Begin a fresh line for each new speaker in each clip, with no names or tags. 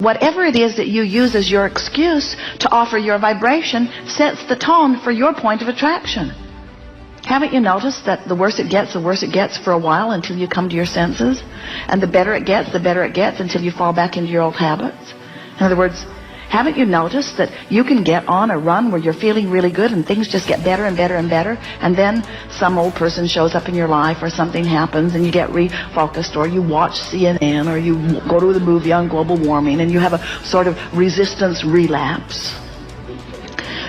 Whatever it is that you use as your excuse to offer your vibration sets the tone for your point of attraction. Haven't you noticed that the worse it gets for a while until you come to your senses? And the better it gets until you fall back into your old habits? In other words, haven't you noticed that you can get on a run where you're feeling really good and things just get better and better and better, and then some old person shows up in your life or something happens and you get refocused, or you watch CNN, or you go to the movie on global warming and you have a sort of resistance relapse?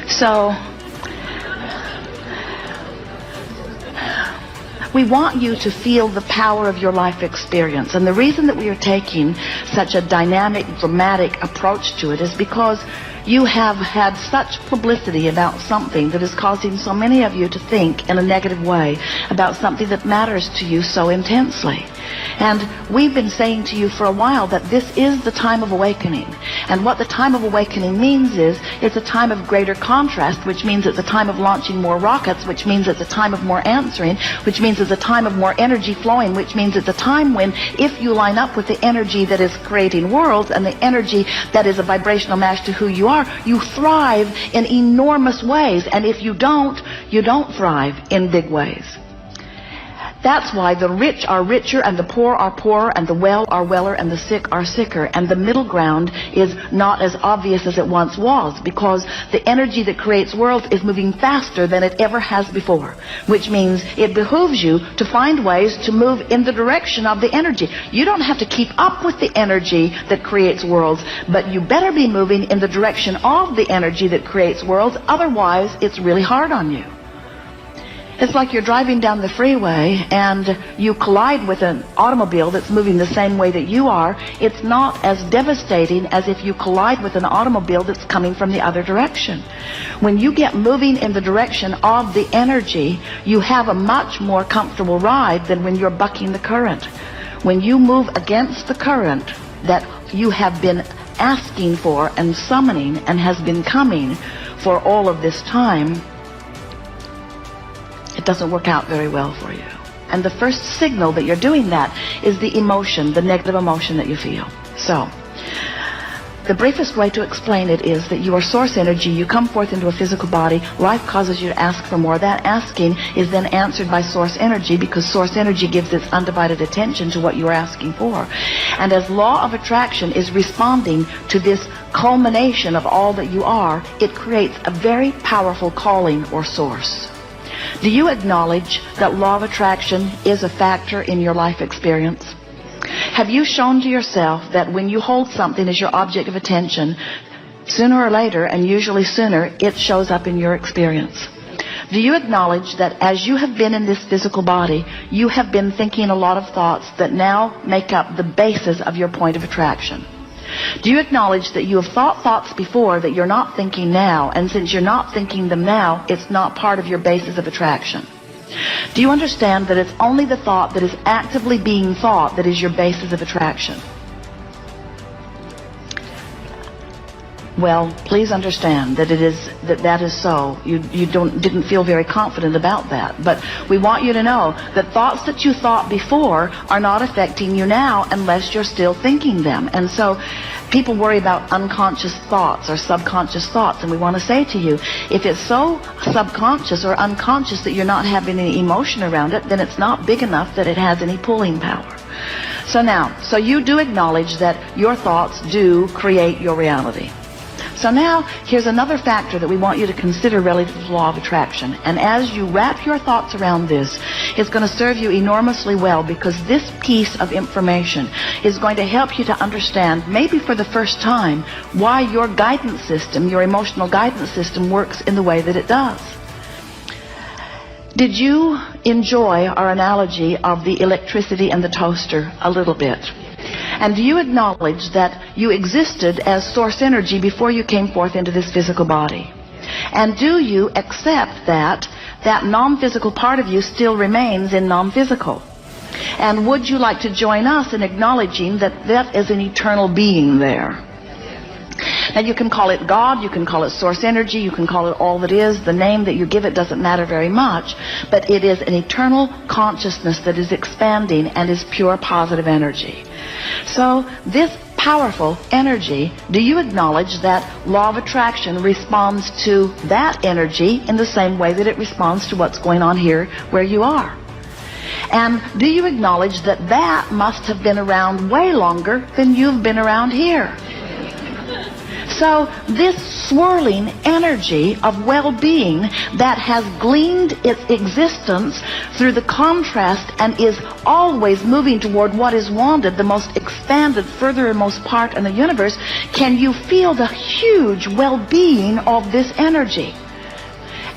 So we want you to feel the power of your life experience. And the reason that we are taking such a dynamic, dramatic approach to it is because you have had such publicity about something that is causing so many of you to think in a negative way about something that matters to you so intensely. And we've been saying to you for a while that this is the time of awakening. And what the time of awakening means is it's a time of greater contrast, which means it's a time of launching more rockets, which means it's a time of more answering, which means it's a time of more energy flowing, which means it's a time when, if you line up with the energy that is creating worlds and the energy that is a vibrational match to who you are, you thrive in enormous ways. And if you don't thrive in big ways. That's why the rich are richer and the poor are poorer and the well are weller and the sick are sicker. And the middle ground is not as obvious as it once was, because the energy that creates worlds is moving faster than it ever has before, which means it behooves you to find ways to move in the direction of the energy. You don't have to keep up with the energy that creates worlds, but you better be moving in the direction of the energy that creates worlds. Otherwise, it's really hard on you. It's like you're driving down the freeway and you collide with an automobile that's moving the same way that you are. It's not as devastating as if you collide with an automobile that's coming from the other direction. When you get moving in the direction of the energy, you have a much more comfortable ride than when you're bucking the current. When you move against the current that you have been asking for and summoning and has been coming for all of this time, it doesn't work out very well for you. And the first signal that you're doing that is the emotion, the negative emotion that you feel. So, the briefest way to explain it is that you are source energy. You come forth into a physical body. Life causes you to ask for more. That asking is then answered by source energy, because source energy gives its undivided attention to what you are asking for. And as law of attraction is responding to this culmination of all that you are, it creates a very powerful calling or source. Do you acknowledge that law of attraction is a factor in your life experience? Have you shown to yourself that when you hold something as your object of attention, sooner or later, and usually sooner, it shows up in your experience? Do you acknowledge that as you have been in this physical body, you have been thinking a lot of thoughts that now make up the basis of your point of attraction? Do you acknowledge that you have thought thoughts before that you're not thinking now, and since you're not thinking them now, it's not part of your basis of attraction? Do you understand that it's only the thought that is actively being thought that is your basis of attraction? Well, please understand that that is so. You didn't feel very confident about that. But we want you to know that thoughts that you thought before are not affecting you now unless you're still thinking them. And so people worry about unconscious thoughts or subconscious thoughts. And we want to say to you, if it's so subconscious or unconscious that you're not having any emotion around it, then it's not big enough that it has any pulling power. So you do acknowledge that your thoughts do create your reality. So now, here's another factor that we want you to consider relative to the law of attraction. And as you wrap your thoughts around this, it's going to serve you enormously well, because this piece of information is going to help you to understand, maybe for the first time, why your guidance system, your emotional guidance system, works in the way that it does. Did you enjoy our analogy of the electricity and the toaster a little bit? And do you acknowledge that you existed as source energy before you came forth into this physical body? And do you accept that non-physical part of you still remains in non-physical? And would you like to join us in acknowledging that that is an eternal being there? Now, you can call it God, you can call it source energy, you can call it all that is. The name that you give it doesn't matter very much, but it is an eternal consciousness that is expanding and is pure positive energy. So this powerful energy, do you acknowledge that law of attraction responds to that energy in the same way that it responds to what's going on here where you are? And do you acknowledge that that must have been around way longer than you've been around here? So this swirling energy of well-being that has gleaned its existence through the contrast and is always moving toward what is wanted, the most expanded, furthermost part in the universe, can you feel the huge well-being of this energy?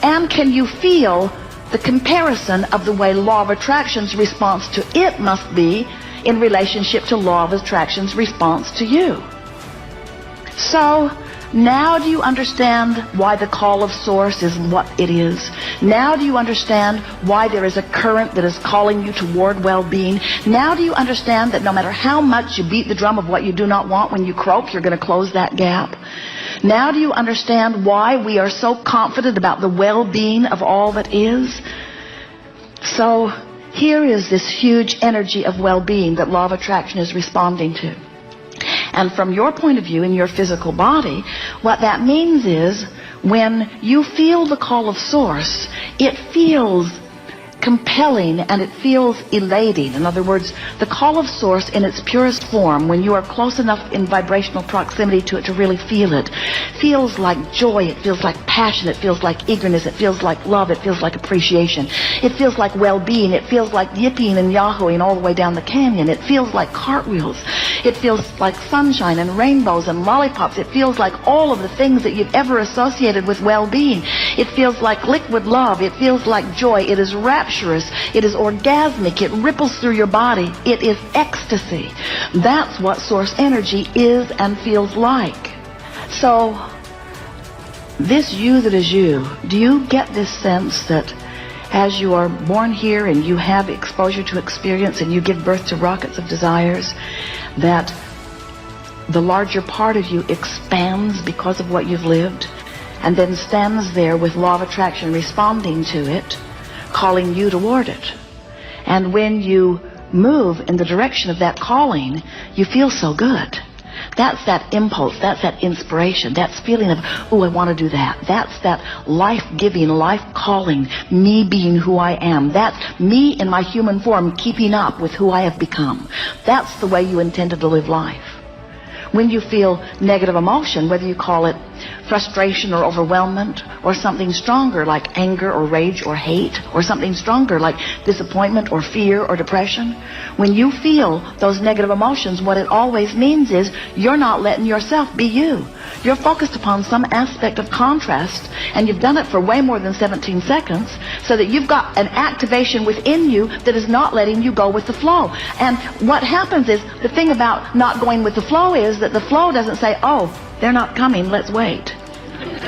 And can you feel the comparison of the way law of attraction's response to it must be in relationship to law of attraction's response to you? So, now do you understand why the call of Source is what it is? Now do you understand why there is a current that is calling you toward well-being? Now do you understand that no matter how much you beat the drum of what you do not want, when you croak, you're going to close that gap? Now do you understand why we are so confident about the well-being of all that is? So, here is this huge energy of well-being that law of attraction is responding to. And from your point of view in your physical body, what that means is when you feel the call of Source, it feels compelling and it feels elating. In other words, the call of Source in its purest form, when you are close enough in vibrational proximity to it to really feel it, feels like joy, it feels like passion, it feels like eagerness, it feels like love, it feels like appreciation, it feels like well-being, it feels like yipping and yahooing all the way down the canyon, it feels like cartwheels, it feels like sunshine and rainbows and lollipops, it feels like all of the things that you've ever associated with well-being, it feels like liquid love, it feels like joy, it is rapturous, it is orgasmic, it ripples through your body, it is ecstasy. That's what Source energy is and feels like. So, this you that is you, do you get this sense that as you are born here and you have exposure to experience and you give birth to rockets of desires, that the larger part of you expands because of what you've lived and then stands there with law of attraction responding to it, calling you toward it. And when you move in the direction of that calling, you feel so good. That's that impulse, that's that inspiration, that's feeling of, oh, I want to do that. That's that life-giving, life-calling, me being who I am. That's me in my human form keeping up with who I have become. That's the way you intended to live life. When you feel negative emotion, whether you call it frustration or overwhelmment, or something stronger like anger or rage or hate, or something stronger like disappointment or fear or depression, when you feel those negative emotions, what it always means is you're not letting yourself be you. You're focused upon some aspect of contrast, and you've done it for way more than 17 seconds, so that you've got an activation within you that is not letting you go with the flow. And what happens is, the thing about not going with the flow is that the flow doesn't say, oh, they're not coming, let's wait.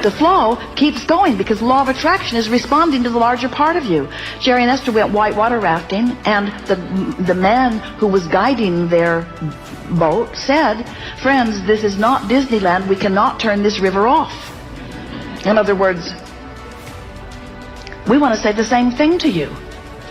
The flow keeps going because law of attraction is responding to the larger part of you. Jerry and Esther went whitewater rafting, and the man who was guiding their boat said, friends, this is not Disneyland, we cannot turn this river off. In other words, we want to say the same thing to you.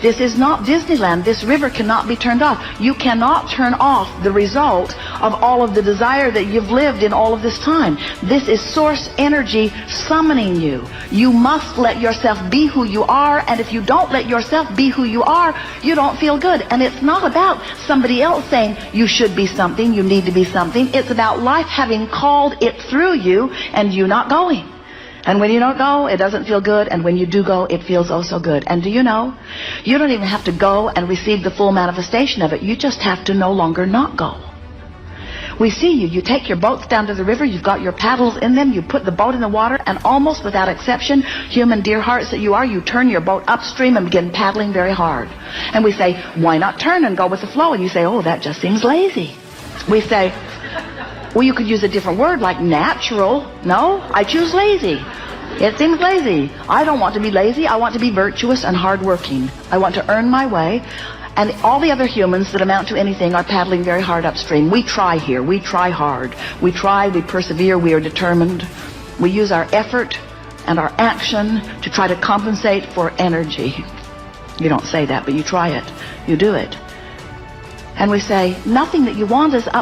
This is not Disneyland. This river cannot be turned off. You cannot turn off the result of all of the desire that you've lived in all of this time. This is Source energy summoning you. You must let yourself be who you are, and if you don't let yourself be who you are, you don't feel good. And it's not about somebody else saying you should be something, you need to be something. It's about life having called it through you and you not going. And when you don't go, it doesn't feel good. And when you do go, it feels oh so good. And do you know, you don't even have to go and receive the full manifestation of it. You just have to no longer not go. We see you. You take your boats down to the river. You've got your paddles in them. You put the boat in the water. And almost without exception, human dear hearts that you are, you turn your boat upstream and begin paddling very hard. And we say, why not turn and go with the flow? And you say, oh, that just seems lazy. We say, well, you could use a different word like natural. No, I choose lazy. It seems lazy. I don't want to be lazy. I want to be virtuous and hardworking. I want to earn my way. And all the other humans that amount to anything are paddling very hard upstream. We try here. We try hard. We try, we persevere, we are determined. We use our effort and our action to try to compensate for energy. You don't say that, but you try it. You do it. And we say, nothing that you want is up